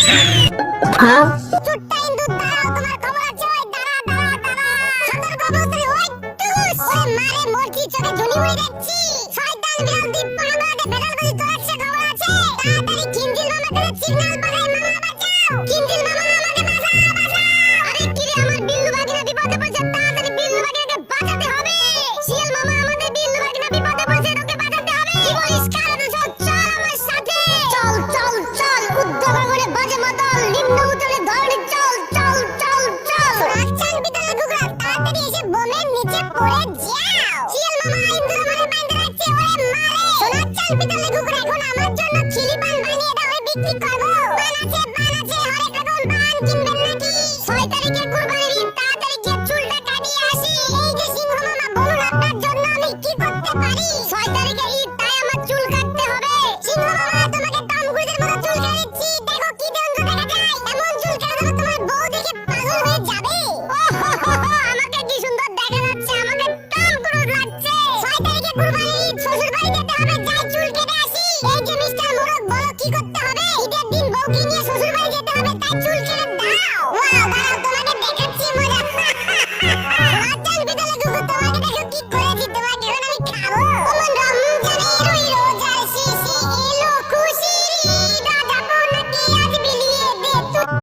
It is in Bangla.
হ্যাঁ চুট্টা ইন্দুর দাঁড়াও, তোমার খবর আছে? ওই দাঁড়া দাঁড়া দাঁড়া, সতর্ক অবস্থায় ওই টুস। ওরে মারে মরছি, চোখে ঝুলি হয়ে যাচ্ছি। শয়তান বিড়াল দ্বীপ পাহাড়ে বেড়ালবাজি তোলাচ্ছে, খবর আছে? তাড়াতাড়ি কিঞ্জিল মামাকে সিগন্যাল পাঠাই, মামা বাঁচাও, কিঞ্জিল মামা আমাকে বাঁচাও বাঁচাও। আরে কি রে, আমার বিল্লু বাগিনা বিপদে পড়েছে, তাড়াতাড়ি বিল্লু বাগিনাকে বাঁচাতে হবে। শিয়াল মামা, আমাদের বিল্লু বাগিনা বিপদে পড়েছে, ওকে বাঁচাতে হবে। কি বলিস, কারণ সব চল আমার সাথে, চল চল চল। উদ্যোগগণে বাজে মাতাল, নিম্ন উতলে ধরনি, চল চল চল চল। রাজচান বিদ্যালয় ঘুগরা, তাড়াতাড়ি এসে বোমের নিচে পড়ে যাও। শিয়াল মামা ইন্দুর আমাকে বাইন্ধে রাখছে, ওরে মারে। সোনাচ্চান বিদ্যালয় ঘুগরা, এখন আমার জন্য খিলি পান বানিয়ে দাও, আমি বিক্রি করবো। পান আছে, হরেক রকম পান কিনবেন নাকি? 6 তারিখে কুরবানির ঈদ, তাড়াতাড়ি গিয়ে চুলটা কাটিয়ে আসি। এই যে সিংহ মামা, বলুন আপনার জন্য আমি কি করতে পারি? 6 তারিখে ঈদ, তাই আমার চুল কাটতে হবে। সিংহ মামা, তোমাকে টম ক্রুজের মতো চুল কাটিয়েছি, দেখো কি দন্ড দেখা যায়। এমন চুল কাটালে তোমার বউ দেখে পাগল হয়ে যাবে। আমাকে কি সুন্দর দেখা যাচ্ছে, আমাকে টম ক্রুজ লাগছে। 6 তারিখে কুরবানির ঈদ, শ্বশুর বাড়ি যেতে হবে, যাই চুল কেটে আসি। এই যে মিস্টার মোরক, বলো কি করতে হবে? ঈদের দিন বউকে নিয়ে শ্বশুর বাড়ি যেতে হবে, তাই চুল কেটে